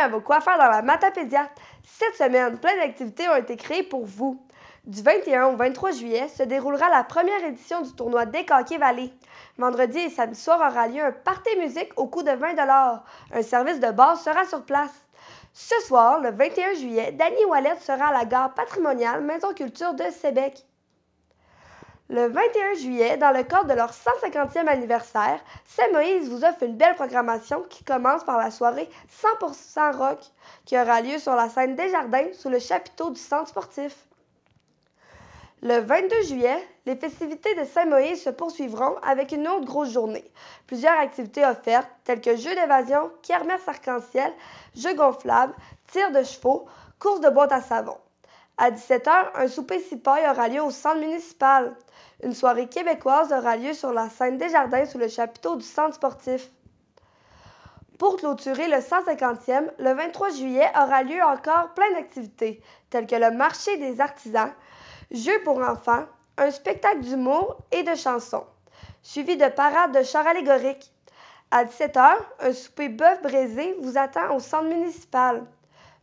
à vos coiffeurs dans la Matapédia. Cette semaine, plein d'activités ont été créées pour vous. Du 21 au 23 juillet se déroulera la première édition du tournoi Décaqué Valley. Vendredi et samedi soir aura lieu un party musique au coût de 20 $. Un service de base sera sur place. Ce soir, le 21 juillet, Danny Wallet sera à la gare patrimoniale Maison Culture de Sébec. Le 21 juillet, dans le cadre de leur 150e anniversaire, Saint-Moïse vous offre une belle programmation qui commence par la soirée 100% rock qui aura lieu sur la scène Desjardins sous le chapiteau du centre sportif. Le 22 juillet, les festivités de Saint-Moïse se poursuivront avec une autre grosse journée. Plusieurs activités offertes telles que jeux d'évasion, kermesse arc-en-ciel, jeux gonflables, tir de chevaux, course de boîte à savon. À 17 h, un souper cipaille aura lieu au centre municipal. Une soirée québécoise aura lieu sur la scène Desjardins sous le chapiteau du centre sportif. Pour clôturer le 150e, le 23 juillet aura lieu encore plein d'activités, telles que le marché des artisans, jeux pour enfants, un spectacle d'humour et de chansons, suivi de parades de chars allégoriques. À 17 h, un souper bœuf braisé vous attend au centre municipal.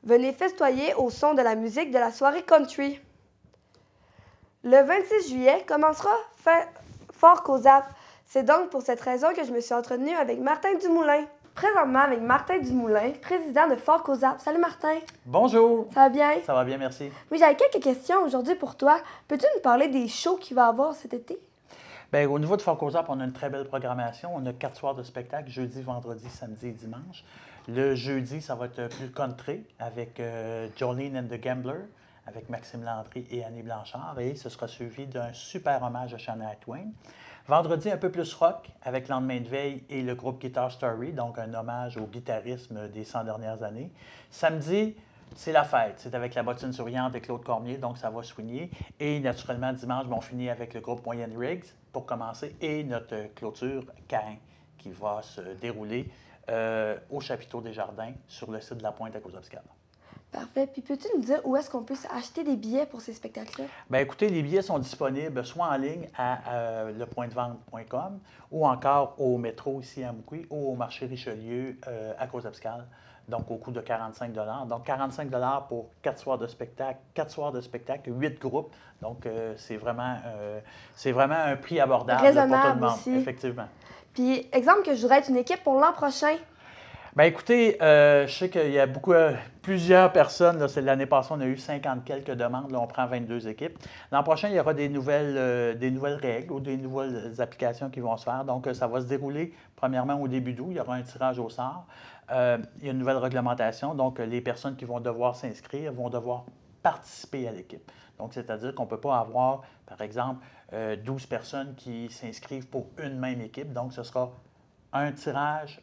Venez festoyer au son de la musique de la soirée country. Le 26 juillet commencera Fort Cozap. C'est donc pour cette raison que je me suis entretenue avec Martin Dumoulin. Présentement avec Martin Dumoulin, président de Fort Cozap. Salut Martin. Bonjour. Ça va bien? Ça va bien, merci. Oui, j'avais quelques questions aujourd'hui pour toi. Peux-tu nous parler des shows qu'il va y avoir cet été? Bien, au niveau de Fort Cozap, on a une très belle programmation. On a 4 soirs de spectacle, jeudi, vendredi, samedi et dimanche. Le jeudi, ça va être plus country avec Jolene and the Gambler, avec Maxime Landry et Annie Blanchard. Et ce sera suivi d'un super hommage à Shania Twain. Vendredi, un peu plus rock avec Lendemain de veille et le groupe Guitar Story, donc un hommage au guitarisme des 100 dernières années. Samedi, c'est la fête. C'est avec la bottine souriante et Claude Cormier, donc ça va soigner. Et naturellement, dimanche, on finit avec le groupe Moyenne Riggs pour commencer et notre clôture Cain qui va se dérouler au chapiteau des Jardins sur le site de la Pointe à Cozapscale. Parfait. Puis peux-tu nous dire où est-ce qu'on peut acheter des billets pour ces spectacles-là? Bien, écoutez, les billets sont disponibles soit en ligne à lepointdevente.com ou encore au métro ici à Amqui ou au marché Richelieu à Cozapscale, donc au coût de 45 $. Donc 45 $ pour 4 soirs de spectacle, 8 groupes. Donc c'est vraiment un prix abordable pour tout le monde, aussi. effectivement. Puis, exemple que je voudrais être une équipe pour l'an prochain. Bien, écoutez, je sais qu'il y a plusieurs personnes. L'année passée, on a eu 50 quelques demandes. Là, on prend 22 équipes. L'an prochain, il y aura des nouvelles règles ou des nouvelles applications qui vont se faire. Donc, ça va se dérouler premièrement au début d'août. Il y aura un tirage au sort. Il y a une nouvelle réglementation. Donc, les personnes qui vont devoir s'inscrire vont devoir participer à l'équipe. Donc, c'est-à-dire qu'on ne peut pas avoir, par exemple, 12 personnes qui s'inscrivent pour une même équipe. Donc, ce sera un tirage,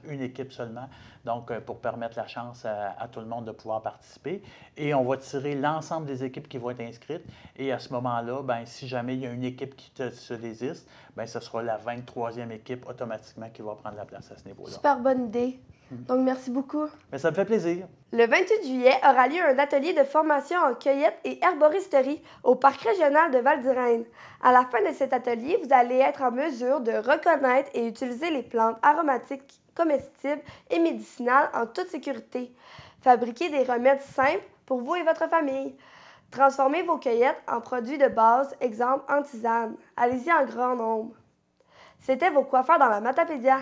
une équipe seulement, donc pour permettre la chance à tout le monde de pouvoir participer. Et on va tirer l'ensemble des équipes qui vont être inscrites. Et à ce moment-là, bien, si jamais il y a une équipe qui se désiste, bien, ce sera la 23e équipe automatiquement qui va prendre la place à ce niveau-là. Super bonne idée. Donc, merci beaucoup. Mais ça me fait plaisir. Le 28 juillet aura lieu un atelier de formation en cueillette et herboristerie au Parc régional de Val-d'Irène. À la fin de cet atelier, vous allez être en mesure de reconnaître et utiliser les plantes aromatiques, comestibles et médicinales en toute sécurité. Fabriquer des remèdes simples pour vous et votre famille. Transformez vos cueillettes en produits de base, exemple en tisane. Allez-y en grand nombre. C'était vos coiffeurs dans la Matapédia.